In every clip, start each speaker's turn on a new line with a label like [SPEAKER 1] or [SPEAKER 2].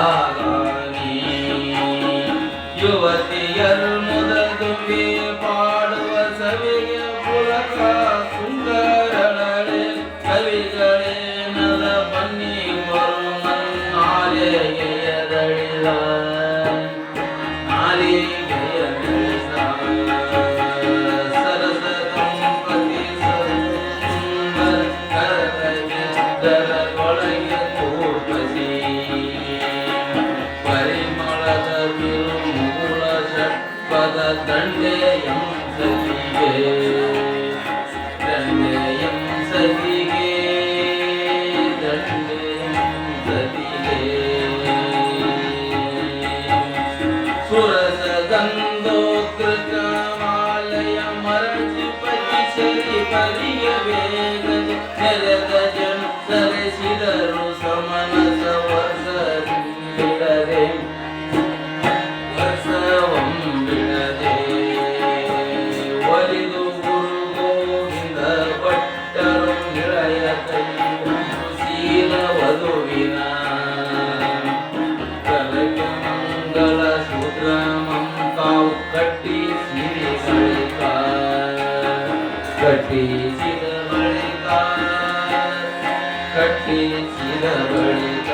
[SPEAKER 1] ರಾಗಾನಿ ಯುವತಿಯರ್ ಮುದ ತುಂಬಿ ಪಾಡುವ ಸವಿಗೆ ಪುಲಕ ಸುಂದರಳೆ ಕವಿಗಳೇ ನದ ಬನ್ನಿ ಬರು ನಾಲಿಗೆಯದಳಿಲ ನಾಲಿಗೆಯದಳಿಲ ಸರಸ ದಂಪತಿ ಸುಂದರ ಕರಗಿದ್ದರೊಳಗೆ ತೋರ್ಪಸಿ ಪರಿಮಳದ ಬಿರುಮೂಲ ಷಟ್ಪದ ದಂಡೆಯಂ ಸತಿಗೆ ದಂಡೆಯಂ ಸತಿಗೆ ದಂಡೆಯಂ ಸತಿಗೆ ಸುರಸ ಗಂಧೋಕೃತ ಮಾಲಯ ಮರಳಿ ಪತಿಸರಿ ಪರಿಯ ವೇಗ ನೆರೆದ ಜನ ಸರಿಸಿದರು ಸಮನಸ ವರ್ಷ ಬಿಡದೆ ವರ್ಷವಂ ಬಿಡದೆ ಒಲಿದು ಗುರು ಗೋವಿಂದ ಭಟ್ಟರು ನಿಳಯ ಕೈ ಶೀಲ ವಧುವಿನ ಕಲಕ ಮಂಗಲ ಸೂತ್ರಮಂ ತಾವು ಕಟ್ಟಿಸಿದ ಬಳಿಕ ಕಟ್ಟಿಸಿದ ಬಳಿಕ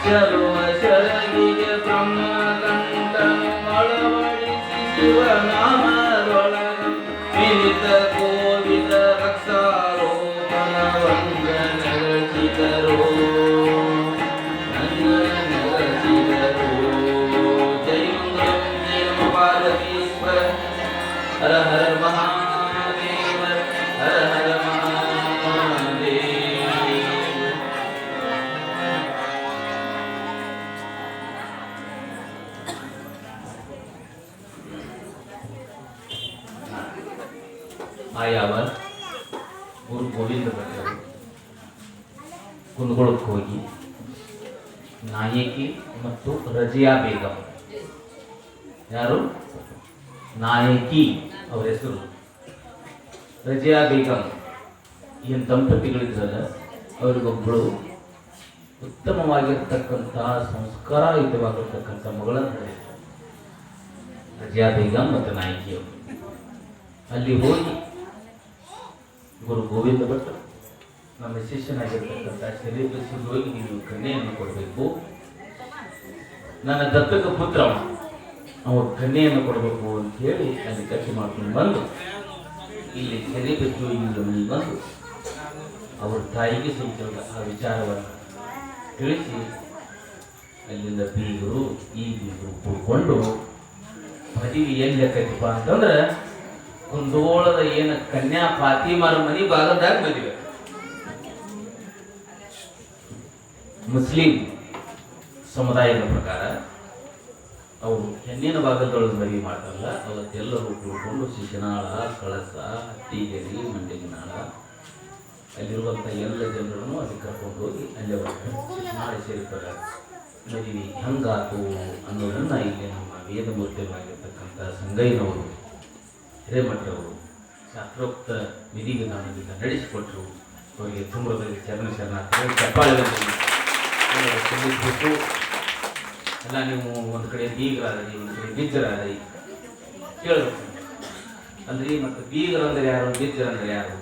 [SPEAKER 1] ಚಲುವ ಶರಗಿಗೆ ಬ್ರಹ್ಮಗಂಟನು ಅಳವಡಿಸಿ ಶಿವನಾಮದೊಳಗ ವಿನಿತ ಕೋವಿದ ರಕ್ಷಾರೋಪಣ ವಂದನಗಳಿಸಿದರು ನಗಸಿದರು ಜೈ ಮಂಗಲಂ ಜಯ ನಮ ಪಾರ್ವತೀಶ್ವರ ಹರ ಹರ ಮಹಾದೇವ ಹರ ಹರ ಮಹಾದೇವ. ಆಯಾವ ಗುರು ಗೋವಿಂದ ಭಟ್ಟರು ಕುಂದಗೋಳಕ್ಕೆ ಹೋಗಿ ನಾಯಕಿ ಮತ್ತು ರಜಿಯಾ ಬೇಗಂ, ಯಾರು ನಾಯಕಿ ಅವರ ಹೆಸರು ರಜಿಯಾ ಬೇಗಂ, ಏನು ದಂಪತಿಗಳಿದ್ರಲ್ಲ ಅವರಿಗೊಬ್ಬಳು ಉತ್ತಮವಾಗಿರ್ತಕ್ಕಂತಹ ಸಂಸ್ಕಾರಯುತವಾಗಿರ್ತಕ್ಕಂಥ ಮಗಳನ್ನು ಹೇಳಿದ್ರು ರಜಿಯಾ ಬೇಗಂ ಮತ್ತು ನಾಯಕಿಯವರು. ಅಲ್ಲಿ ಹೋಗಿ ಗುರು ಗೋವಿಂದ ಭಟ್ಟರು ನಮ್ಮ ಶಿಷ್ಯನಾಗಿರ್ತಕ್ಕಂಥ ಶರೀರದಲ್ಲಿ ಹೋಗಿ ನೀವು ಕನ್ಯೆಯನ್ನು ಕೊಡಬೇಕು, ನನ್ನ ದತ್ತಕ ಪುತ್ರ ಅವ ಕನ್ಯೆಯನ್ನು ಕೊಡಬೇಕು ಅಂತ ಹೇಳಿ ಅಲ್ಲಿ ಕಟ್ಟಿ ಮಾಡ್ಕೊಂಡು ಬಂದು ಇಲ್ಲಿ ಶರೀರಕ್ಕೆ ಮನೆಗೆ ಬಂದು ಅವ್ರ ತಾಯಿಗೆ ಸ್ವಲ್ಪ ಆ ವಿಚಾರವನ್ನು ತಿಳಿಸಿ ಅಲ್ಲಿಂದ ಬೀಗರು ಈ ಬೀಗರು ಕೂಡ್ಕೊಂಡು ಮದುವೆ ಎಲ್ಲಿ ಲೆಕ್ಕೈತಪ್ಪ ಅಂತಂದ್ರೆ ಕುಂದಗೋಳದ ಏನು ಕನ್ಯಾ ಫಾತಿಮಾರ ಮನೆ ಭಾಗದಾಗ ಮದುವೆ. ಮುಸ್ಲಿಂ ಸಮುದಾಯದ ಪ್ರಕಾರ ಅವರು ಹೆಣ್ಣಿನ ಭಾಗದೊಳಗೆ ಮದುವೆ ಮಾಡ್ತಾರಲ್ಲ, ಅವತ್ತೆಲ್ಲರೂ ಕೂಡ್ಕೊಂಡು ಶಿಶುನಾಳ, ಕಳಸ, ಹಟ್ಟಿಗೆರಿ, ಮಂಡಿನಾಳ ಅಲ್ಲಿರುವಂಥ ಎಲ್ಲ ಜನರನ್ನು ಅದಕ್ಕೆ ಕರ್ಕೊಂಡು ಹೋಗಿ ಅಲ್ಲಿ ಶಿಶುನಾಳ ಸೇರಿದಾಗ ಮದುವೆ ಹೆಂಗಾತು ಅನ್ನೋದನ್ನು ಇಲ್ಲಿ ನಮ್ಮ ವೇದಮೂರ್ತಿಗಳಾಗಿರ್ತಕ್ಕಂಥ ಸಂಗಯ್ಯನವರು ಹಿರೇಮಠರವರು ಶಾಸ್ತ್ರೋಕ್ತ ವಿಧಿವಿಧಾನದಿಂದ ನಡೆಸಿಕೊಟ್ಟರು. ಅವರಿಗೆ ತುಂಬದಲ್ಲಿ ಚರಣ ಚಪ್ಪಾಳೆಗಳನ್ನು ಸಲ್ಲಿಸಬೇಕು. ಎಲ್ಲ ನೀವು ಒಂದು ಕಡೆ ಬೀಗರಾದ್ರಿ, ಒಂದು ಕಡೆ ಬಿಜ್ಜರಾದ್ರಿ ಕೇಳಬೇಕು ಅಂದ್ರಿ. ಮತ್ತು ಬೀಗರಂದ್ರೆ ಯಾರು, ಬಿಜ್ಜರಂದ್ರೆ ಯಾರು?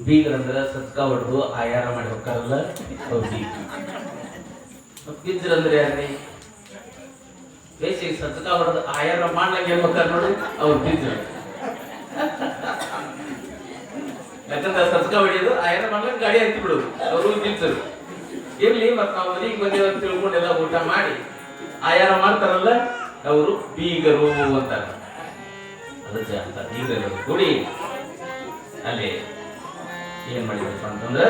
[SPEAKER 1] ಬೀಗರಂದ್ರೆ ಸತ್ಕ ಹೊಡೆದು ಆಯಾರ ಮಾಡಿ ಹೋಗ್ತಾರಲ್ಲ ಅವ್ರು ಬೀಗ. ಮತ್ತು ಬಿಜ್ಜರಂದ್ರೆ ಯಾರ್ರಿ? ಬೇಸಿಗೆ ಸತ್ಕ ಹೊಡೆದು ಆಯಾರ ಮಾಡ್ಲಂಗೆ ಹೇಳ್ಬೇಕಾರ ನೋಡಿ ಅವ್ರು ಬಿಜ್ಜರ. ಯಾಕಂದ್ರೆ ಸತ್ಕ ಹೊಡೆಯೋದು ಆಯಾರ ಮಾಡ್ಲಂಗೆ ಗಾಡಿ ಹತ್ತಿ ಬಿಡೋದು, ಅವರು ಬಿಜ್ಜರು. ಇರ್ಲಿ, ಮತ್ತು ನಾವು ಮನೆಗೆ ಬಂದೇವ ಅಂತ ತಿಳ್ಕೊಂಡೆಲ್ಲ ಊಟ ಮಾಡಿ ಆಯಾರ ಮಾಡ್ತಾರಲ್ಲ ಅವರು ಬೀಗರು ಅಂತಾರ. ಅದಕ್ಕೆ ಅಂತ ಬೀಗರು ಕೂಡಿ ಅಲ್ಲಿ ಏನ್ ಮಾಡಿದ್ರಪ್ಪ ಅಂತಂದ್ರೆ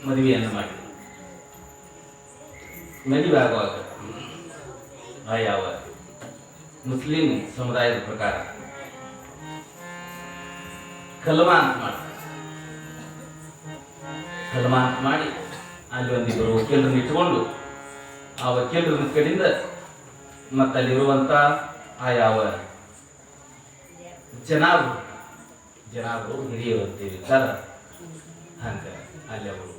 [SPEAKER 1] ಮದುವೆಯನ್ನು ಮಾಡಿ ಮದುವೆ ಆಗುವಾಗ ಯಾವ ಮುಸ್ಲಿಂ ಸಮುದಾಯದ ಪ್ರಕಾರ ಕಲ್ಮಾ ಅಂತ ಮಾಡ್ತಾರೆ. ಕಲ್ಮಾ ಅಂತ ಮಾಡಿ ಅಲ್ಲಿ ಒಂದಿಬ್ಬರು ವಕೀಲರನ್ನು ಇಟ್ಕೊಂಡು ಆ ವಕೀಲರ ಕಡೆಯಿಂದ ಮತ್ತು ಅಲ್ಲಿರುವಂಥ ಆ ಯಾವ ಜನಾಬರು ಹಿರಿಯರು ಅಂತೇಳಿ ಇರ್ತಾರೆ ಹಂಗ ಅಲ್ಲಿ ಅವರು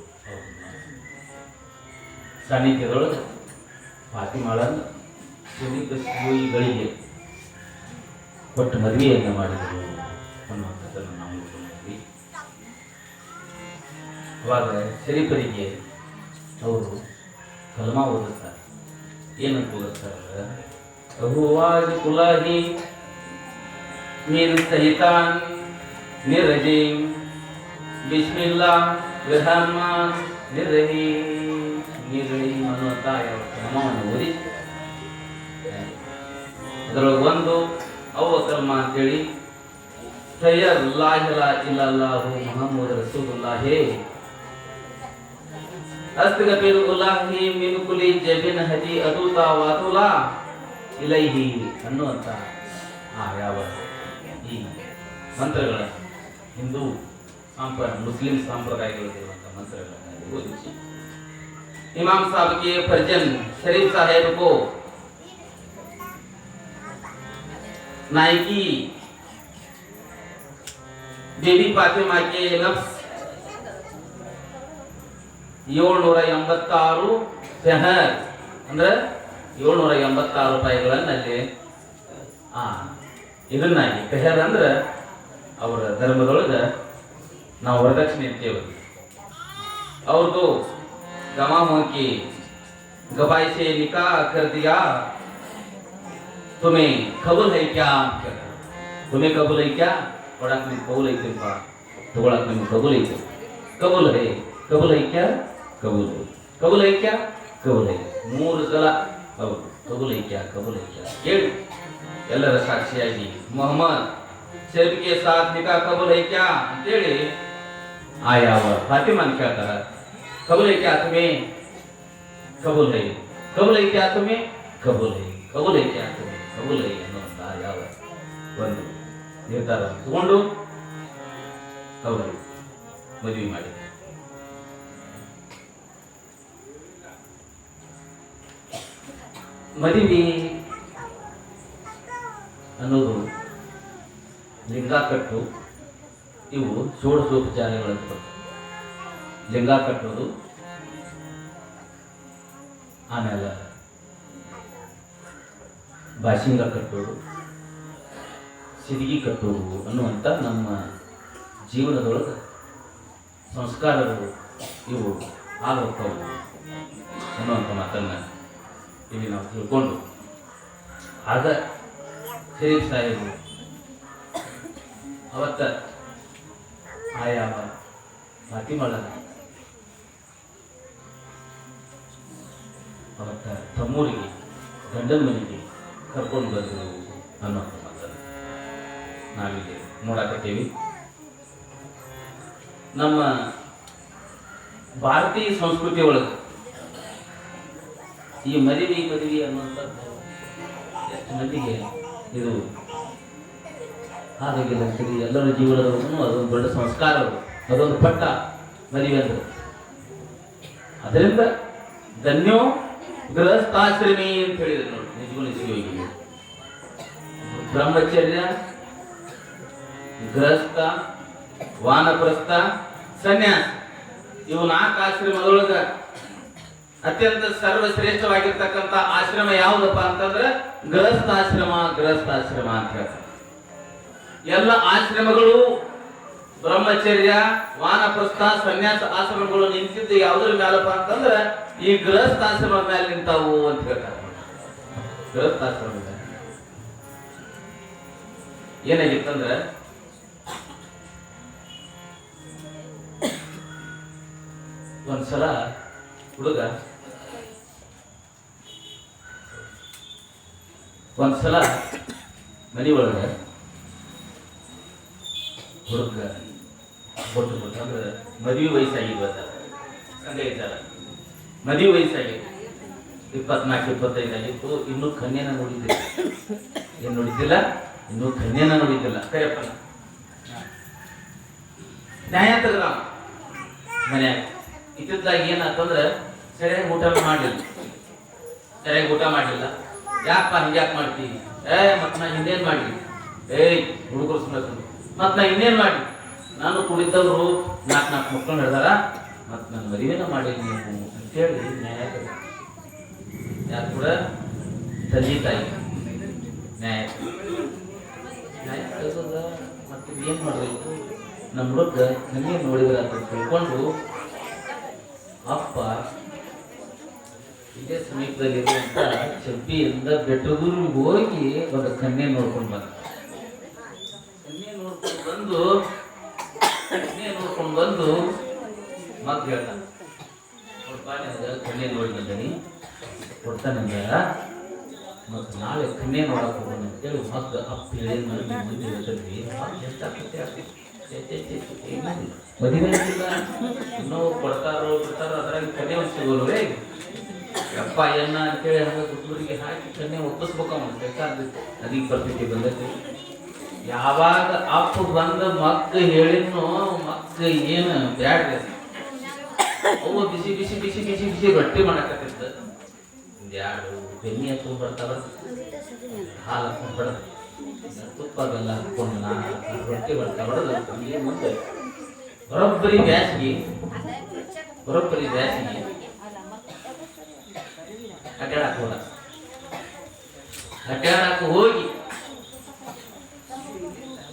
[SPEAKER 1] ಸಾನ್ನಿಧ್ಯದೊಳಗೆ ಫಾತಿಮಾಳನ್ನು ಗಳಿಗೆ ಕೊಟ್ಟು ಮದುವೆಯನ್ನು ಮಾಡಿದರು ಅನ್ನುವಂಥದ್ದನ್ನು ನಾವು ನೋಡ್ಕೊಂಡ್ವಿ. ಅವಾಗ ಶರೀಫರಿಗೆ ಅವರು ಕಲ್ಮಾ ಓದಿಸ್ತಾರೆ. ಏನಂತ ಓದಿಸ್ತಾರೆ? ಅಹುವಾಜ್ ಕುಲಾಹಿ ಮಿನ್ ಸಹಿತಾನ್ ನಿರ್ರಜೀಮ್ ಬಿಸ್ಮಿಲ್ಲಾ ವಿರ್ಹಮಾನ್ ನಿರ್ರಹೀಮ್ ನಿರ್ರಹೀಮ್ ಅನ್ನುವಂಥ ಯಾವ ಕಲ್ಮಾವನ್ನು ಓದಿ ಅದರೊಳಗೆ ಒಂದು ಅವ್ವ ಕಲ್ಮಾ ಅಂತೇಳಿ ಸಯ್ಯದ್ ಲಾ ಇಲಾಹಾ ಇಲ್ಲಲ್ಲಾಹು ಮುಹಮ್ಮದ್ ರಸೂಲುಲ್ಲಾಹಿ ಅಸ್ತಗಫಿರುಲ್ಲಾಹಿ ಮಿನ್ ಕುಲಿ ಜಬಿನ್ ಹದಿ ಅದುತಾ ವಾತುಲಾ ಇಲೈಹಿ ಅನ್ನುವಂಥ ಯಾವ ಈ ಮಂತ್ರಗಳ ಹಿಂದೂ ಮುಸ್ಲಿಂ ಸಂಪ್ರದಾಯಗಳಿರುವಂಥ ಮಂತ್ರಗಳನ್ನು ಓದಿಸಿ इमाम साहब के फर्जन शरीफ साहेब को नायकी बेबी फातिमा के नफ्स 786 ಪೆಹರ್ ಅಂದ್ರೆ 786 ರೂಪಾಯಿಗಳನ್ನಲ್ಲಿ ಇದನ್ನಾಗಿ ಪೆಹರ್ ಅಂದ್ರೆ ಅವರ ಧರ್ಮದೊಳಗೆ ನಾವು ವರದಕ್ಷಿಣೆ ಇರ್ತೇವೆ. ಅವ್ರದ್ದು गवाहों की गवाही से निकाह कर दिया, तुम्हें कबूल है क्या? तुम्हें कबूल है क्या? बड़ा में कबूल है तुम पर तो बड़ा में कबूल है कबूल है क्या? कबूल है क्या? कबूल है मूर सಲ ಹೌದು कबूल है क्या? कबूल है क्या? ಹೇಳಿ ಎಲ್ಲರ ಸಾಕ್ಷಿಯಾಗಿ ಮೊಹಮ್ಮದ್ ಶರೀಫ್ के साथ निकाह कबूल है क्या ಅಂತ ಹೇಳಿ ಆಯಾ ಫಾತಿಮಾನ್ ಕೇಳ್ತಾರೆ. कबूल है क्या तुम्हें? कबूल है क्या तुम्हें? कबूल है क्या तुम्हें? कबूल है ಅನ್ನುವಂಥ ಯಾವ ಒಂದು ನಿರ್ಧಾರ ತಗೊಂಡು ಅವರು ಮದುವೆ ಮಾಡಿ ಮದುವೆ ಅನ್ನೋದು ಲಿಂಗ ಕಟ್ಟು ಇವು ಷೋಡಶೋಪಚಾರಗಳಂತ ಲಿಂಗ ಕಟ್ಟೋದು, ಆಮೇಲೆ ಬಾಶಿಂಗ ಕಟ್ಟೋದು, ಸಿರಿಗಿ ಕಟ್ಟೋದು ಅನ್ನುವಂಥ ನಮ್ಮ ಜೀವನದೊಳಗೆ ಸಂಸ್ಕಾರಗಳು ಇವು ಆಗೋಗ್ತವು ಅನ್ನುವಂಥ ಮಾತನ್ನು ಇಲ್ಲಿ ನಾವು ತಿಳ್ಕೊಂಡು ಆಗ ಶರೀಫ್ ಸಾಹೇಬರು ಅವತ್ತ ಆಯಾ ಫಾತಿಮಾಳ ಅವತ್ತ ತಮ್ಮೂರಿಗೆ ಗಂಡನ ಮನೆಗೆ ಕರ್ಕೊಂಡು ಬಂದರು ಅನ್ನೋಂಥ ಮಾತನ್ನು ನಾವಿಲ್ಲಿ ನೋಡಾಕತ್ತೀವಿ. ನಮ್ಮ ಭಾರತೀಯ ಸಂಸ್ಕೃತಿ ಒಳಗೆ ಈ ಮದುವೆ ಅನ್ನುವಂಥದ್ದು ಎಷ್ಟು ಮಂದಿಗೆ ಇದು ಹಾಗಾಗಿಲ್ಲ ಸರಿ. ಎಲ್ಲರ ಜೀವನದವರೆಗೂ ಅದೊಂದು ದೊಡ್ಡ ಸಂಸ್ಕಾರ, ಅದೊಂದು ಪಟ್ಟ ಮದುವೆ ಅಂದ್ರೆ. ಅದರಿಂದ ಧನ್ಯೋ ಗೃಹಸ್ಥಾಶ್ರಮಿ ಅಂತ ಹೇಳಿದ್ರು ನೋಡಿ. ನಿಜವಾಗಿ ಬ್ರಹ್ಮಚರ್ಯ, ಗೃಹಸ್ಥ, ವಾನಪ್ರಸ್ಥ, ಸನ್ಯಾಸ ಇವು 4 ಆಶ್ರಮದೊಳಗ ಅತ್ಯಂತ ಸರ್ವಶ್ರೇಷ್ಠವಾಗಿರ್ತಕ್ಕಂಥ ಆಶ್ರಮ ಯಾವುದಪ್ಪ ಅಂತಂದ್ರೆ ಗೃಹಸ್ಥಾಶ್ರಮ ಅಂತ ಹೇಳ್ತಾರೆ. ಎಲ್ಲ ಆಶ್ರಮಗಳು ಬ್ರಹ್ಮಚರ್ಯ, ವಾನಪ್ರಸ್ಥ, ಸನ್ಯಾಸ ಆಶ್ರಮಗಳು ನಿಂತಿದ್ದು ಯಾವುದ್ರ ಮೇಲಪ್ಪ ಅಂತಂದ್ರೆ ಈ ಗೃಹಸ್ಥಾಶ್ರಮ ಮೇಲೆ ನಿಂತಾವು ಅಂತ ಹೇಳ್ತಾರೆ. ಗೃಹಸ್ಥಾಶ್ರಮ ಏನಾಗಿತ್ತಂದ್ರೆ ಒಂದ್ಸಲ ಹುಡುಗ ಮನೆ ಒಳಗೆ ಹುಡುಗ ಕೊಟ್ಟು ಅಂದ್ರೆ ಮದುವೆ ವಯಸ್ಸಾಗಿದ್ದ ಹಂಗೆ ಇದ್ದಾರ. ಮದುವೆ ವಯಸ್ಸಾಗಿತ್ತು 24-25 ಆಗಿತ್ತು. ಇನ್ನೂ ಕನ್ಯೆನ ನೋಡಿದ್ದಿಲ್ಲ. ಏನು ನೋಡಿದ್ದಿಲ್ಲ? ಇನ್ನೂ ಕನ್ಯೆನ ನೋಡಿದ್ದಿಲ್ಲ. ಕರೆಯಪ್ಪ ನ್ಯಾಯ ತೆಗೆದ ಮನ್ಯಾಗ. ಇತ್ತಿದ್ದಾಗಿ ಏನಾತಂದ್ರೆ ಸರಿಯಾಗಿ ಊಟ ಮಾಡಲಿಲ್ಲ. ಯಾಕಪ್ಪ ಹಿಂಗ್ಯಾಕೆ ಮಾಡ್ತೀವಿ? ಮತ್ ನಾ ಇನ್ನೇನ್ ಮಾಡ್ಲಿ? ಹುಡುಗರು ಸುಮ್ಮನೆ ಮತ್ ನಾ ಇನ್ನೇನ್ ಮಾಡ್ಲಿ? ನಾನು ಕುಡಿದವರು ನಾಲ್ಕು ಮಕ್ಕಳು ಹಿಡ್ದಾರ ಮತ್ತು ನನ್ನ ಮದುವೆನ ಮಾಡಿ ನೀವು ಅಂತೇಳಿ ನ್ಯಾಯ ಯಾರು ಕೂಡ ತಂದೆ ತಾಯಿ ನ್ಯಾಯ ನ್ಯಾಯ ಕಳಿಸೋದ ಮತ್ತು ಏನು ಮಾಡಬೇಕು ನಮ್ಮ ಹುಡುಗ ನನಗೆ ನೋಡಿದ್ರ ಅಂತ ತಿಳ್ಕೊಂಡು ಅಪ್ಪ ಇದೇ ಸಮೀಪದಲ್ಲಿರುವಂಥ ಚಬ್ಬಿಯಿಂದ ಬೆಟ್ಟದೂರಿಗೆ ಹೋಗಿ ಒಂದು ಕನ್ಯೆ ನೋಡ್ಕೊಂಡು ಬಂದ ಕನ್ಯೆ ನೋಡ್ಕೊಂಡು ಬಂದು ಮಗ್ ಹೇಳ್ದ ನೋಡ್ಪ ನನಗೆ ಕನ್ಯೆ ನೋಡಿ ಬಂದನಿ ಕೊಡ್ತಾನಂದ ಮತ್ತು ನಾಳೆ ಕನ್ಯೆ ನೋಡಕ್ಕೆ ಹೋಗೋಣ ಅಂತೇಳಿ ಮಗ್ ಅಪ್ಪ ಹೇಳಿ ಮಂದಿ ಹೇಳ್ತೀವಿ ಎಷ್ಟಾಗ್ತೈತೆ ಮದುವೆ ಇನ್ನೂ ಕೊಡ್ತಾರೋ ಬಿಡ್ತಾರೋ ಅದ್ರಾಗ ಕನ್ಯೆ ಒಂದು ಸಿಗೋಲ್ವೇ ಅಪ್ಪ ಎನ್ನ ಅಂತೇಳಿ ಹಂಗೆ ಗುಡ್ಡೂರಿಗೆ ಹಾಕಿ ಕನ್ಯೆ ಒಪ್ಪಿಸ್ಬೇಕು ಅವನು ಬೇಕಾದೈತಿ ಅದಕ್ಕೆ ಪರಿಸ್ಥಿತಿ ಬಂದೈತಿ ಯಾವಾಗ ಅಪ್ಪ ಬಂದ ಮಕ್ಕ ಹೇಳಿದ್ನು ಮಕ್ಕ ಏನು ಬ್ಯಾಡ್ರಿ ಅವು ಬಿಸಿ ಬಿಸಿ ಬಿಸಿ ಬಿಸಿ ಬಿಸಿ ರೊಟ್ಟಿ ಮಾಡಕತ್ತಿದ್ದ ಎರಡು ಬೆನ್ನಿ ಹತ್ಕೊಂಡು ಬರ್ತಾವ ಹಾಲು ಹಾಕೊಂಡು ಬಡ ತುಪ್ಪ ಬೆಲ್ಲ ಹಾಕೊಂಡು ರೊಟ್ಟಿ ಬರ್ತಾ ಬಡದು ಮುಂದೆ ಬರೋಬ್ಬರಿ ಬ್ಯಾಸಿಗೆ ಅಡ್ಡಾಡಕ್ಕೆ ಹೋಗಿ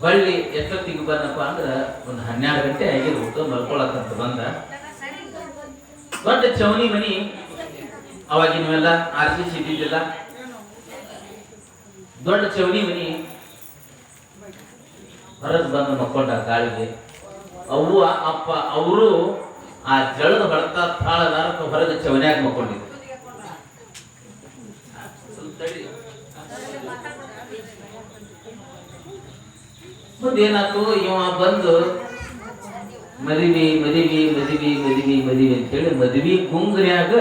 [SPEAKER 1] ಬಳ್ಳಿ ಎಷ್ಟೊತ್ತಿಗೆ ಬಂದಪ್ಪ ಅಂದ್ರೆ ಒಂದು 12 ಗಂಟೆ ಆಗಿರ್ಬೇಕು ಮಲ್ಕೊಳಕ್ಕಂತ ಬಂದ ದೊಡ್ಡ ಚವನಿ ಮನಿ ಅವಾಗಿನವೆಲ್ಲ ಆರ್ಸಿ ಸಿದ್ದಿದ್ದಿಲ್ಲ ದೊಡ್ಡ ಚವನಿ ಮನಿ ಹೊರಗೆ ಬಂದು ಮಕ್ಕೊಂಡ ಗಾಳಿಗೆ ಅವ್ವ ಅಪ್ಪ ಅವರು ಆ ಜಳದ ಹೊಡ್ತಾ ತಾಳದಾರಕ್ಕೆ ಹೊರಗೆ ಚವನ್ಯಾಗ ಮಕ್ಕೊಂಡಿದ್ರು ಮುಂದೇನಾಯ್ತು ಇವ ಬಂದು ಮದಿವಿ ಅಂತೇಳಿ ಮದುವೆ ಗುಂಗ್ನ್ಯಾಗ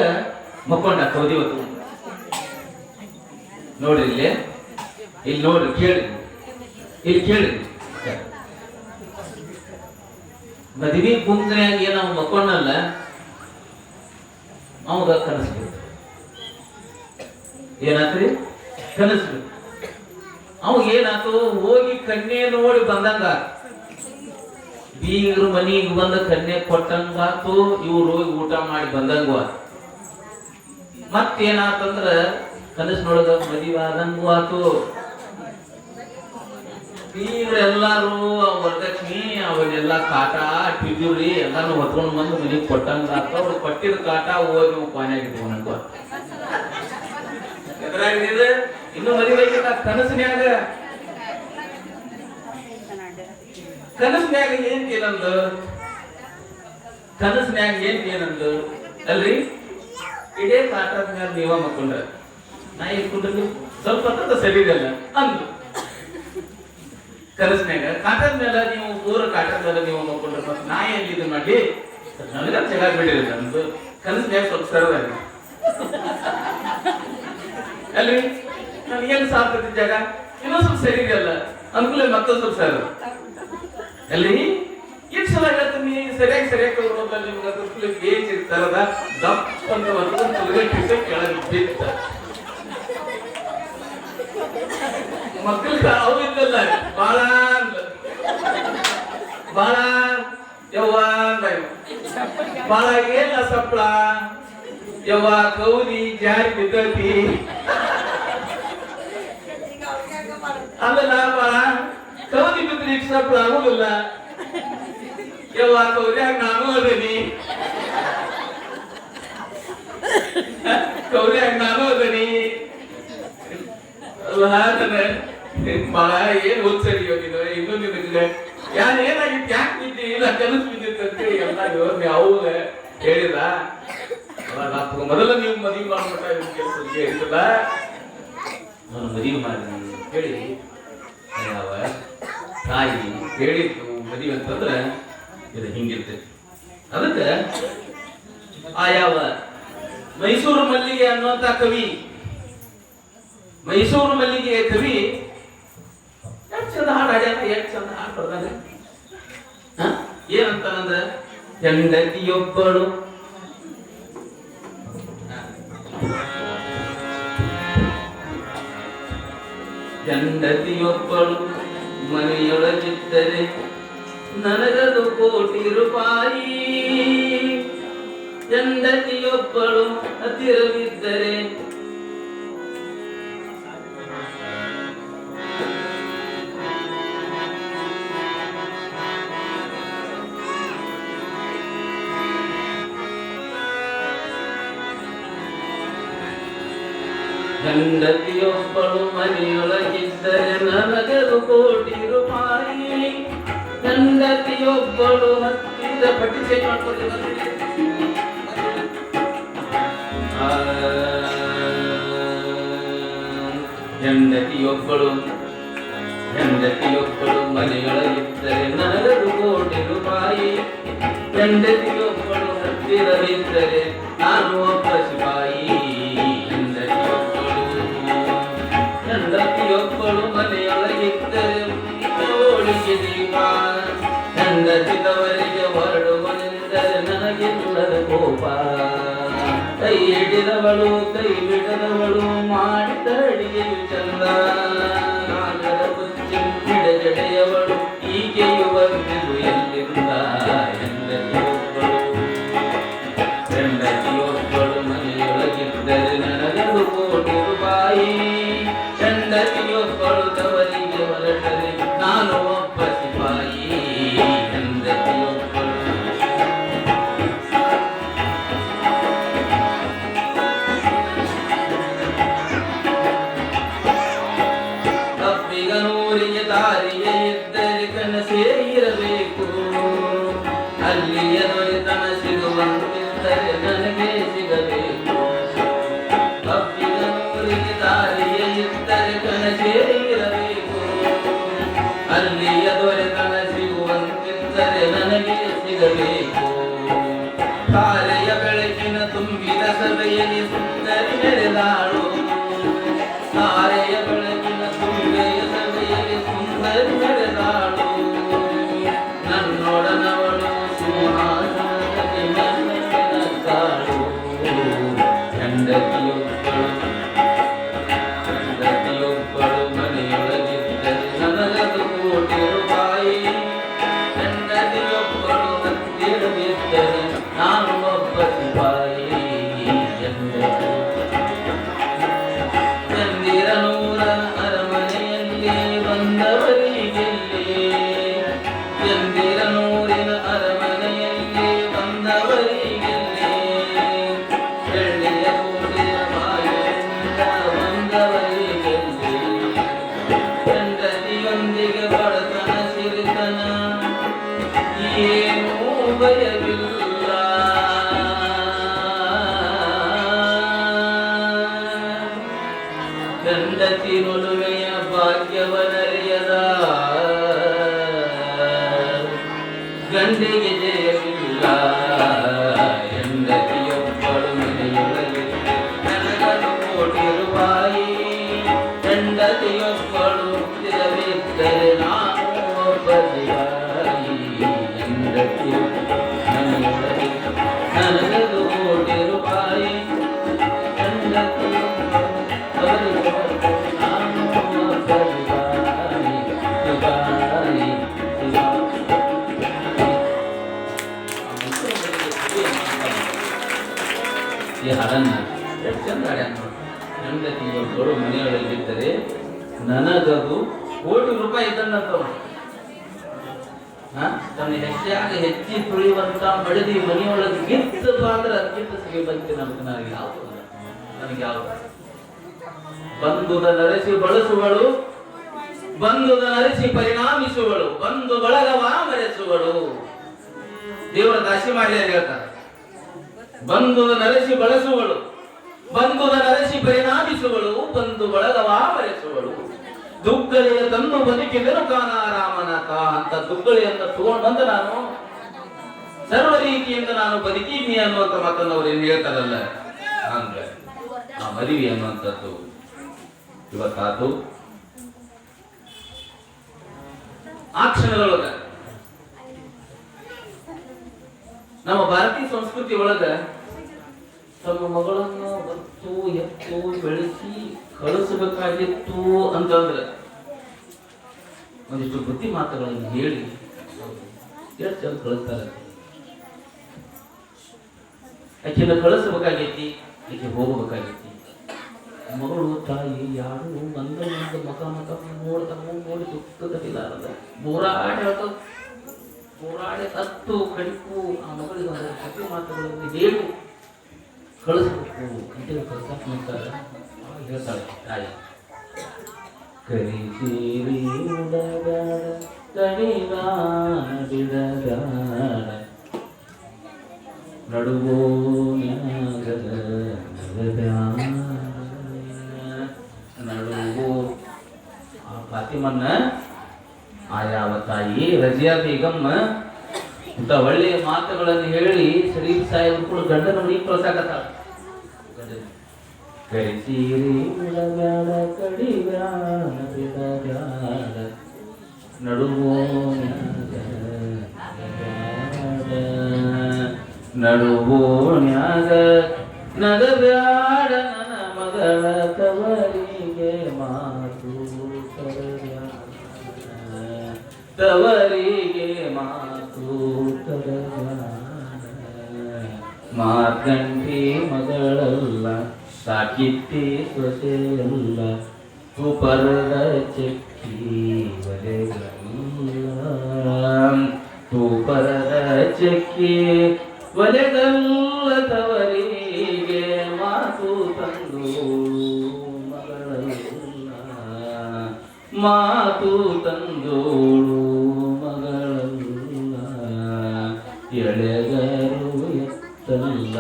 [SPEAKER 1] ಮಕ್ಕೊಂಡ ಕೌದಿ ಹೊತ್ತು ನೋಡ್ರಿ ಇಲ್ಲಿ ನೋಡ್ರಿ ಕೇಳಿ ಮದುವೆ ಗುಂಗ್ನ್ಯಾಗ ಏನ ಮಕ್ಕೊಂಡಲ್ಲ ಅವಾಗ ಕನಸ್ಬಿಟ್ಟು ಏನಾತ್ರಿ ಕನಸ್ಬಿಟ್ಟು ಅವಾಗ ಏನಾಯ್ತು ಹೋಗಿ ಕನ್ಯೆ ನೋಡಿ ಬಂದಂಗ ಬೀಗರು ಮನಿಗೆ ಬಂದ ಕನ್ಯೆ ಕೊಟ್ಟಂಗಾತು ಇವ್ರು ಹೋಗಿ ಊಟ ಮಾಡಿ ಬಂದಂಗ ಮತ್ತೇನಾತಂದ್ರ ಕನಸಿನೊಳಗ ಮದುವಾದಂಗೂ ಆತು ಬೀಗರೆಲ್ಲಾರು ವರದಕ್ಷಿಣಿ ಅವನ್ನೆಲ್ಲ ಕಾಟ ಟಿಜುರಿ ಎಲ್ಲಾನು ಹೊತ್ಕೊಂಡು ಬಂದು ಮನಿಗೆ ಕೊಟ್ಟಂಗಾತು ಅವ್ರು ಕೊಟ್ಟಿದ ಕಾಟ ಹೋಗಿ ಪಾನ್ಯಾಗಿದ್ವು ನಂಗ ಎದುರಾಗಿದ್ದ ಇನ್ನು ಮದುವೆ ಕನಸಿನ್ಯಾಗ ಏನಂದು ಅಲ್ರಿ ಇಡೇ ಕಾಟದ ಮ್ಯಾಲ ನೀವ ಮಕ್ಕೊಂಡ್ರ ನಾ ಇಟ್ಕೊಂಡ್ರಿ ಸ್ವಲ್ಪ ಹೊತ್ತ ಸರಿ ಇದಲ್ಲ ಅಂದ್ರು ಕನಸಿನ್ಯಾಗ ಕಾಟದ ಮೇಲೆ ನೀವು ಪೂರ ಕಾಟದ ಮೇಲೆ ನೀವು ಮಕ್ಕೊಂಡ್ರ ಮತ್ತೆ ನಾ ಏನ್ ಇದು ಮಾಡಿ ನನಗ ಜಗ ಬಿಡಿರಲ್ಲ ನಮ್ದು ಕನಸಿನ್ಯಾಗ ಸ್ವಲ್ಪ ಸರವಾಗಿ ಅಲ್ರಿ ನನಗೇನು ಸಾಧ್ಯ ಜಾಗ ಇನ್ನೊಂದ್ ಸ್ವಲ್ಪ ಸರಿ ಇದೆಯಲ್ಲ ಅನುಕೂಲ ಮತ್ತೊಂದ್ ಸ್ವಲ್ಪ ಸರ್ ಅಲ್ಲಿ ಎಷ್ಟು ಸಲ ಹೇಳ್ತೀನಿ ಸರಿಯಾಗಿ ತಗೊಂಡಲ್ಲ ನಿಮ್ಗೆ ಅದ್ರ ಏಜ್ ಇರ್ತಾರದ ದಪ್ಪ ಅಂತ ಒಂದು ಕೆಳಗೆ ಬಿತ್ತ ಮಕ್ಕಳಿಗೆ ಅವು ಇದ್ದಲ್ಲ ಬಾಳ ಯವ್ವ ಬಾಳ ಏನ ಸಪ್ಳ ಯವ್ವ ಕೌದಿ ಜಾರಿ ಬಿದ್ದತಿ ಅಲ್ಲ ಬಾಳ ಕೌದಿ ಬಿದ್ದರೆ ಈಗ ಸಪ್ಳ ಆಗುದಿಲ್ಲ ಯವ್ವ ಕೌದ್ಯಾಗ ನಾನು ಅದೀನಿ ಬಾಳ ಏನ್ ಓದ್ಸರಿ ಹೋಗಿದ್ವ ಇನ್ನೂ ನಿನಗೆ ಏನಾಗಿತ್ತು ಯಾಕೆ ಬಿದ್ದಿ ಇಲ್ಲ ಕನಸು ಬಿದ್ದಿತ್ತು ಅಂತೇಳಿ ಎಲ್ಲ ಅವಾಗ ಹೇಳಿದ ಮೊದಲ ನೀವು ಮದುವೆ ಮಾಡ್ಬಿಟ್ಟ ಕೆಲಸ ಹೇಳಿಲ್ಲ ನಾನು ಮದುವೆ ಮಾಡಿ ಹೇಳಿ ಯಾವ ತಾಯಿ ಹೇಳಿದ್ದು ಮದುವೆ ಅಂತಂದ್ರೆ ಇದು ಹಿಂಗಿರ್ತೈತಿ ಅದಕ್ಕೆ ಆ ಯಾವ ಮೈಸೂರು ಮಲ್ಲಿಗೆ ಅನ್ನುವಂತ ಕವಿ ಮೈಸೂರು ಮಲ್ಲಿಗೆ ಕವಿ ಎಷ್ಟು ಚಂದ ಹಾಡು ಹಾಡ್ಯಾನ ಎಷ್ಟು ಚಂದ ಹಾಡು ಬರ್ದಾನ ಏನಂತಾನಂದ್ರ ಹೆಂಡತಿಯೊಬ್ಬಳು ಮನೆಯೊಳಗಿದ್ದರೆ ನನಗದು ಕೋಟಿ ರೂಪಾಯಿ. ಹೆಂಡತಿಯೊಬ್ಬಳು ಹತ್ತಿರವಿದ್ದರೆ ಹೆಂಡತಿಯೊಬ್ಬಳು ಮನೆಯೊಳಗಿದ್ದರೆ ನನಗದು ಕೋಟಿ ರೂಪಾಯಿ. ಹೆಂಡತಿಯೊಬ್ಬಳು ಹತ್ತಿರ ಪಟ್ಟಿಸೆ ಮಾಡ್ಕೊಳ್ಳಿ. ಹೆಂಡತಿಯೊಬ್ಬಳು ಮನೆಯೊಳಗಿದ್ದರೆ ನನಗದು ಕೋಟಿ ರೂಪಾಯಿ. ಹೆಂಡತಿಯೊಬ್ಬಳು ಹತ್ತಿರವಿದ್ದರೆ ನಾನು ಒಬ್ಬ ಸಿಪಾಯಿ. ಹೆಂಡತಿಯೊಬ್ಬಳು ಮನೆಯೊಳಗಿದ್ದರೆ ಹೋಳಿಗೆ ದೀಪ. ಹೆಂಡತಿದವರಿಗೆ ಹೊರಡುವನೆಂದರೆ ನನಗಿಲ್ಲದ ಕೋಪ. ಕೈ ಹಿಡಿದವಳು ಕೈ ಬಿಡದವಳು ಮಾಡಿದ ಅಡಿಗೆಯು ಚಂದ. ನಾಗರ ಬುಚ್ಚಿ ಬಿಡಜಡೆಯವಳು ಈಕೆಯು ಬಂದಿರು ಎಲ್ಲಿಂದ. ಹೆಂಡತಿಯೊಬ್ಬಳು ಮನೆಯೊಳಗಿದ್ದರೆ ನನಗದು ಕೋಟಿ ರೂಪಾಯಿ. ಹೆಂಡತಿಯೊಬ್ಬಳು ತವರಿಗೆ ಹೊರಟರೆ ನಾನು ಒಬ್ಬ ಸಿಪಾಯಿ. ಹೆಂಡತಿಯೊಬ್ಬಳು ಕಪ್ಪಿಗನೂರಿಗೆ ದಾರಿಯೇ ಇದ್ದರೆ ಕನಸೇ ಇರಬೇಕು. ಅಲ್ಲಿಯ ದೊರೆತನ ಸಿಗುವಂತಿದ್ದರೆ ನನಗೆ ಸಿಗಬೇಕು. ಕಪ್ಪಿಗನೂರಿಗೆ ದಾರಿಯೇ ಇದ್ದರೆ ಕನಸೇ ಇರಬೇಕು. ಅಲ್ಲಿಯ ದೊರೆತನ ಸಿಗುವಂತಿದ್ದರೆ ನನಗೆ ಸಿಗಬೇಕು. ತಾರೆಯ ಬೆಳಕಿನ ತುಂಬಿದ ಸಭೆಯಲ್ಲಿ ಸುಂದರಿ ಮೆರೆದಾಳು. ತಾರೆಯ ಬೆಳಕಿನ ತುಂಬಿದ ಸಭೆಯಲ್ಲಿ ಸುಂದರಿ ಮೆರೆದಾಳು. ನನ್ನೊಡನವಳು ಸಿಂಹಾಸನದಲ್ಲಿ ನನ್ನಳು. ಹೆಂಡತಿಯೊಬ್ಬಳು ಮನೆಯೊಳಗಿದ್ದರೆ ನನಗದು ಕೋಟಿ ರೂಪಾಯಿ. ಹೆಂಡತಿಯೊಬ್ಬಳು ಹತ್ತಿರವಿದ್ದರೆ ನಾನು ಒಬ್ಬ ಸಿಪಾಯಿ. ಚಂದಿರನೂರ ಅರಮನೆಯಲ್ಲಿ ಬಂದವರಿಗೆಲ್ಲಿ. ಚಂದಿರನೂರಿನ ಅರಮನೆಯಲ್ಲಿ ಬಂದವರಿಗೆಲ್ಲಿ. ಬೆಳ್ಳಿಯ ಗೋಡೆಯ ಬಾಯಿಂದ ಬಂದವರಿಗೆಲ್ಲಿ. ಹೆಂಡತಿಯೊಂದಿಗೆ ಬಡತನ ಸಿರಿತನ ಏನೂ ಭಯವಿಲ್ಲ. ಹೆಂಡತಿ ನುಲುಮೆಯ ಭಾಗ್ಯವನರಿಯದ ಗಂಡಿಗೆ ಜಯವಿಲ್ಲ. ಹೆಂಡತಿಯೊಬ್ಬಳು ಮನೆಯೊಳಗಿದ್ದರೆ ನನಗದು ಕೋಟಿ ರೂಪಾಯಿ. ಹೆಂಡತಿಯೊಬ್ಬಳು ಹತ್ತಿರವಿದ್ದರೆ ನಾನು ಒಬ್ಬ ಸಿಪಾಯಿ. ಹೆಂಡತಿಯೊಬ್ಬಳು ಮನೆಯೊಳಗಿದ್ದರೆ ನನಗದು ಕೋಟಿ ರೂಪಾಯಿ. ಹೆಂಡತಿಯೊಬ್ಬಳು ನಾನು ಒಬ್ಬ ಸಿಪಾಯಿ. ಸಿಪಾಯಿ ಈ ಹಾಡನ್ನ ಎಷ್ಟು ಚಂದ ಹಾಡ್ಯಾನ ನೋಡಿ. ಹೆಂಡತಿಯೊಬ್ಬಳು ಮನೆಯೊಳಗಿದ್ದರೆ ನನಗದು ಕೋಟಿ ರೂಪಾಯಿ ಇದ್ದನ್ನಂತವ. ತನ್ನ ಹೆಚ್ಚಾಗ ಹೆಚ್ಚಿ ತುಳಿಯುವಂತ ಮಡದಿ ಮನೆಯೊಳಗೆ ಗಿತ್ತಪ್ಪ ಅಂದ್ರೆ ಅದಕ್ಕಿಂತ ಸಿಗಬಂತೆ ನನಗೆ ಯಾವುದು ನನಗೆ ಯಾವುದು. ಬಂಧುದ ನರಸಿ ಬಳಸುವಳು, ಬಂಧುದ ನರಸಿ ಪರಿಣಾಮಿಸುವಳು, ಬಂಧು ಬಳಗವ ಮರೆಸುವಳು. ದೇವರ ದಾಸಿ ಮಾಡಿ ಹೇಳ್ತಾರೆ. ಬಂಧುದ ನರಸಿ ಬಳಸುವಳು, ಬಂಧುದ ನರಸಿ ಪರಿಣಾಮಿಸುವಳು, ಬಂಧು ಬಳಗವ ಮರೆಸುವಳು. ದುಗ್ಗಳೆಯ ತನ್ನು ಬದುಕಿದನು ಕಾನಾರಾಮನಾಥ ಅಂತ ದುಗ್ಗಳೆಯನ್ನು ತಗೊಂಡು ಬಂದ ನಾನು ಸರ್ವ ರೀತಿಯಿಂದ ನಾನು ಬದುಕಿದ್ನಿ ಅನ್ನುವಂಥ ಮಾತನ್ನು ಅವ್ರು ಏನ್ ಹೇಳ್ತಾರಲ್ಲ, ಹಂಗ ಆ ಮದುವೆ ಅನ್ನುವಂಥದ್ದು ಇವತ್ತಾತು. ಆ ಕ್ಷಣದೊಳಗ ನಮ್ಮ ಭಾರತೀಯ ಸಂಸ್ಕೃತಿ ಒಳಗ ತಮ್ಮ ಮಗಳನ್ನು ಹೊತ್ತು ಎತ್ತು ಬೆಳೆಸಿ ಕಳಿಸಬೇಕಾಗಿತ್ತು ಅಂತಂದ್ರೆ ಒಂದಿಷ್ಟು ಬುದ್ಧಿ ಮಾತುಗಳನ್ನು ಹೇಳಿ ಎಷ್ಟು ಚಂದ ಕಳಿಸ್ತಾರೆ. ಆಕೆನ ಕಳಿಸ್ಬೇಕಾಗೈತಿ, ಆಕೆ ಹೋಗ್ಬೇಕಾಗೈತಿ. ಮಗಳು ತಾಯಿ ಯಾರು ಮಂದ ಮಕ ನೋಡಿ ದುಃಖದಿಲ್ಲ ಹೋರಾಡಿ ಹತ್ತು ಕಡಿಕು ಆ ಮಗಳಿಗೆ ಒಂದು ಕಥೆ ಮಾತುಗಳನ್ನು ಹೇಳಿ ಕಳಿಸ್ಬೇಕು ಅಂತೇಳಿ ಕಳ್ಸಕ್ ನಿಂತಾರೆ. ಹೇಳ್ತಾಳೆ ತಾಯಿ, ಕರಿಸೀರಿ ಉಡಗಾಡ ಕಡಿಗಾಡ ನಡುವೋ ನಡುವು ಆ ಫಾತಿಮನ್ನ ಆ ಯಾವ ತಾಯಿ ರಜಿಯಾ ಬೇಗಮ್ಮ ಇಂಥ ಒಳ್ಳೆಯ ಮಾತುಗಳನ್ನು ಹೇಳಿ ಶರೀಫ್ ಸಾಹೇಬ್ ಕೂಡ ಗಂಡನ ಮನೆಗೆ ಕಳ್ಸಾಕತ್ತಾಳ. ಕರಿಸೀರಿ ಉಡಗಾಡ ಕಡಿಗಾಡ ನಡುವೋ ನಡುವೋಣ್ಯಾಗ ನಗಬ್ಯಾಡ ನನ್ನ ಮಗಳ ತವರಿಗೆ ಮಾತು ತವರಿಗೆ ಮಾತು ಮಾರ್ಕಂಡಿ ಮಗಳಲ್ಲ ಸಾಕಿತ್ತಿ ಸೊಸೆಯಲ್ಲ ತುಪರದ ಚೆಕ್ಕಿ ಒಲೆಗಲ್ಲ ತುಪರದ ಚೆಕ್ಕಿ ಒಲೆಗಲ್ಲ ತವರಿಗೆ ಮಾತು ತಂದು ಮಗಳಲ್ಲ ಮಾತು ತಂದೋಳು ಮಗಳಲ್ಲ ಎಳೆಗರು ಎತ್ತಲ್ಲ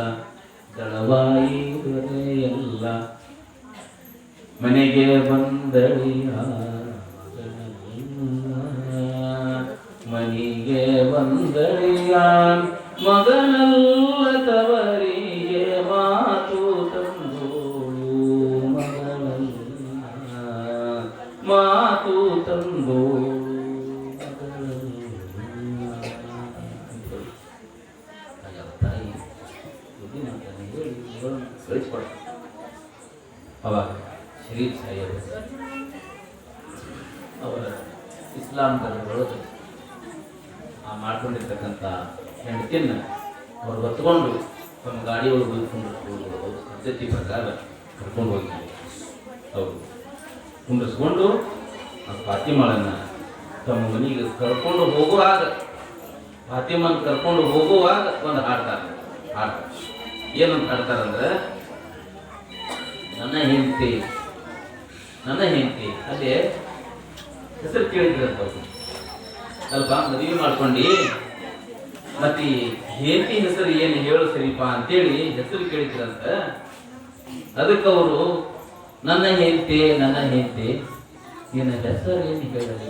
[SPEAKER 1] ದಳವಾಯಿ ದೊರೆಯಲ್ಲ ಮನೆಗೆ ಬಂದಳಿಯ ಮನೆಗೆ ಬಂದಳಿಯ ಮಗನಲ್ಲ ತವರಿಗೆ ಮಾತು ತಂದೋಳು ಮಗಳಲ್ಲ ಮಾತು ತಂದೋಳು ತಾಯಿ ಬುದ್ಧಿ ಮಾತನ್ನು ಹೇಳಿ ಕಳಿಸ್ಕೊಡ. ಅವಾಗ ಶರೀಫ್ ಸಾಹೇಬ್ ಅವರ ಇಸ್ಲಾಂ ಧರ್ಮದೊಳಗೆ ಆ ಮಾಡ್ಕೊಂಡಿರ್ತಕ್ಕಂಥ ಹೆಂಡತಿಯನ್ನು ಅವ್ರು ಹೊತ್ಕೊಂಡು ತಮ್ಮ ಗಾಡಿ ಒಳಗೆ ಕುಂಡಿಸ್ಕೊಂಡು ಪದ್ಧತಿ ಪ್ರಕಾರ ಕರ್ಕೊಂಡು ಹೋಗಿ ಅವರು ಕುಂಡಿಸ್ಕೊಂಡು ಆ ಫಾತಿಮಾಳನ್ನು ತಮ್ಮ ಮನೆಗೆ ಕರ್ಕೊಂಡು ಹೋಗುವಾಗ ಫಾತಿಮನ್ ಕರ್ಕೊಂಡು ಹೋಗುವಾಗ ಒಂದು ಹಾಡ್ತಾರೆ. ಏನಂತ ಹಾಡ್ತಾರಂದ್ರೆ, ನನ್ನ ಹೆಂಡತಿ ಅದೇ ಹೆಸರು ಕೇಳಿದ್ರಂತ ಸ್ವಲ್ಪ ಮದುವೆ ಮಾಡ್ಕೊಂಡು ಮತ್ತೆ ಹೆಂಡತಿ ಹೆಸರು ಏನು ಹೇಳು ಸರಿಪಾ ಅಂತೇಳಿ ಹೆಸರು ಕೇಳಿದ್ರಂತ. ಅದಕ್ಕೆ ಅವರು ನನ್ನ ಹೆಂಡತಿ ನಿನ್ನ ಹೆಸರು ಏನು ಹೇಳಲಿ?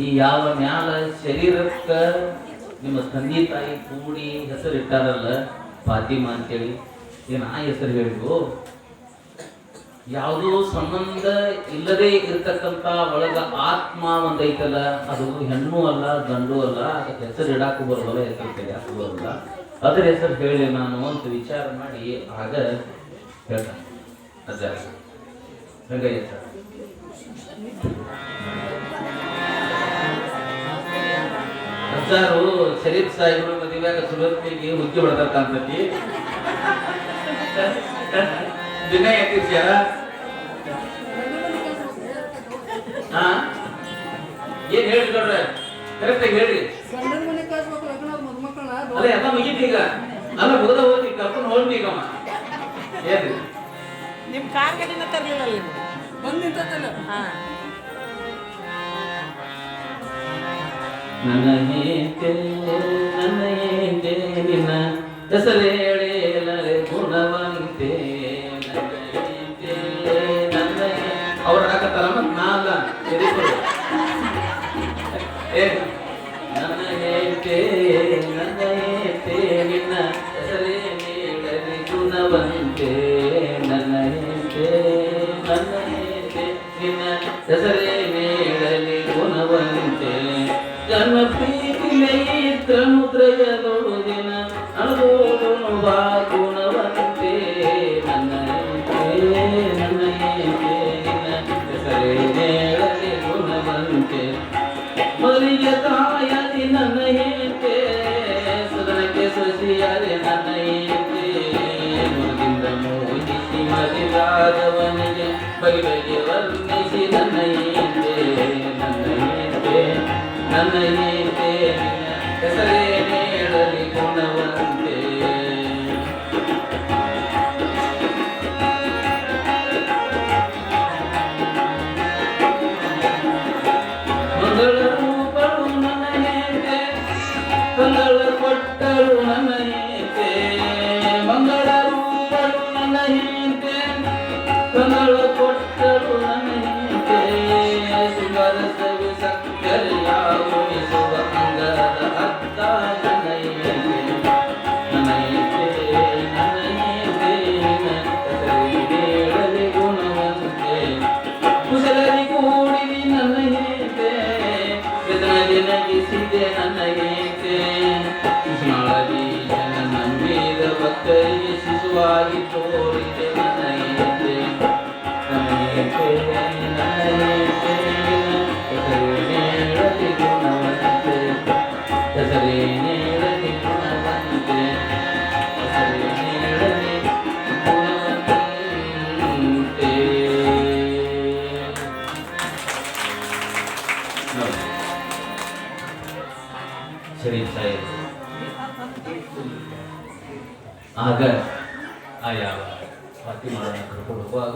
[SPEAKER 1] ಈ ಯಾವ ಮ್ಯಾಲ ಶರೀರಕ್ಕ ನಿಮ್ಮ ತಂದೆ ತಾಯಿ ಕೂಡಿ ಹೆಸರು ಇಟ್ಟಾರಲ್ಲ ಫಾತಿಮಾ ಅಂತೇಳಿ, ಏನು ಆ ಹೆಸರು ಹೇಳಿದ್ರು? ಯಾವುದೋ ಸಂಬಂಧ ಇಲ್ಲದೆ ಇರ್ತಕ್ಕಂಥ ಒಳಗ ಆತ್ಮ ಒಂದೈತಲ್ಲ, ಅದು ಹೆಣ್ಣು ಅಲ್ಲ ಗಂಡು ಅಲ್ಲ, ಅದಕ್ಕೆ ಹೆಸರು ಇಡಾಕು ಬರೋಲ್ಲ, ಹೆಸರು ತೆಗಿಯಾಕು ಬರೋಲ್ಲ, ಅದ್ರ ಹೆಸರು ಹೇಳಿ ನಾನು ಅಂತ ವಿಚಾರ ಮಾಡಿ ಆಗ ಹೇಳ್ತಾನೆ ಅಜ್ಜ ಹೆಂಗಯ್ಯ ಸರ್. ಅಜ್ಜಾರು ಶರೀಫ್ ಸಾಹೇಬರು ಮದುವೆಯಾಗ ಸುರತ್ನಿಗೆ ಹುಗ್ಗಿ ಹೊಡೆದಕ್ಕಂತತಿ ದಿನ ಎತ್ತಿಸ್ಯಾರ. ಏನ್ ಹೇಳ್ಕೊಡ್ರೆ ಕರೆಕ್ಟ್ ಆಗಿ ಹೇಳ್ರಿ. ಅಲ್ಲ ಎಲ್ಲ ಮುಗೀತಿ ಈಗ, ಅಲ್ಲ ಮುಗದ ಹೋಗಿ ಕರ್ಕೊಂಡು ಹೋಗ್ಲಿ ಈಗ ಏನ್ರಿ
[SPEAKER 2] ನಿಮ್ ಕಾರ್ ಗಡಿನ ತರ್ಲಿಲ್ಲ ಬಂದ್ ನಿಂತಲ್ಲ.
[SPEAKER 1] ನನ್ನ ಹೇಂತೆ ನಿನ್ನ ಹೆಸರೇಳೇ ಗುಣವಂತೆ ನನ್ನ ಅವ್ರ ಹಾಕತ್ತಾರ ಮತ್ ನಾಲ್ಲ ನನ್ನ ಹೇಂತೆ ನಿನ್ನ ಹೆಸರೇ ನೀಡಲಿ ಗುಣವಂತೆ ನನ್ನ ಹೇಂತೆ ನಿನ್ನ ಹೆಸರೇ ನೀಡಲಿ ಗುಣವಂತೆ ಜನ್ಮ ಪ್ರೀತಿಲೇ ಇತ್ರ ಮುದ್ರಯದೊಳು ದಿನ ಅನುಭೋನು ಬಾ ಗುಣವಂತೆ ನನ್ನ ಹೆಸರೇ ನೀಡಲಿ ಗುಣವಂತೆ ಮೊದಲಿಗೆ ಬಗೆ ಬಗೆ ವರ್ಣಿಸಿ ನನ್ನ ಏತೆ ನನ್ನ ಏತೆ ನನ್ನ ಏತೆ ನಿನ್ನ ಹೆಸರೇ ನೇಳಲಿ ಗುಣವಂತೆ ಮಂಗಳ ರೂಪಳು ನನ್ನ ಏತೆ ಕಂಗಳ ಕೊಟ್ಟಳು ನನ್ನ ಏತೆ ಮಂಗಳ ರೂಪಳು ನನ್ನ ಏತೆ ಕಂಗಳ ಕೊಟ್ಟಳು ನನ್ನ ಏತೆ ಸುಂದರ ಸವಿ ಸಕ್ಕರೆಯಾಗುಣಿಸುವ ಅಂಗದ ಅರ್ಥ ನನ್ನ ಏತೆ ನನ್ನ ಏತೆ ನನ್ನ ಏತೆ ಹೇಳಲಿ ಗುಣವಂತೆ ಕುಶಲರಿ ಕೂಡಿರಿ ನನ್ನ ಏತೆ ವೇದನದಿ ನಗಿಸಿದೆ ನನ್ನ ಏತೆ ಶಿಶುನಾಳದಿ ಜನ ನಂಬಿದ ಭಕ್ತರಿಗೆ ಶಿಶುವಾಗಿ ತೋರಿದೆ ನನ್ನ ಏತೆ ನನ್ನ ಏತೆ ನನ್ನ ಏತೆ ಹೆಸರೇನೇಳಲಿ ಗುಣವಂತೆ ಹೆಸರೇನೇಳಲಿ ಗುಣವಂತೆ ಹೆಸರೇನೇಳಲಿ ಗುಣವಂತೆ ಶರೀಫ್ ಸಾಹೇಬ್ ಆಗ ಆಯಾ ಫಾತಿಮಾಳನ್ನ ಕರ್ಕೊಂಡು ಹೋಗುವಾಗ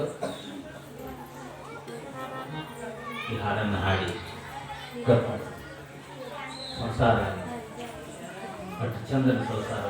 [SPEAKER 1] ಈ ಹಾಡನ್ನು ಹಾಡಿ ಕರ್ಕೊಂಡು ಸಂಸಾರ ಅಷ್ಟು ಚಂದನ ಸಂಸಾರ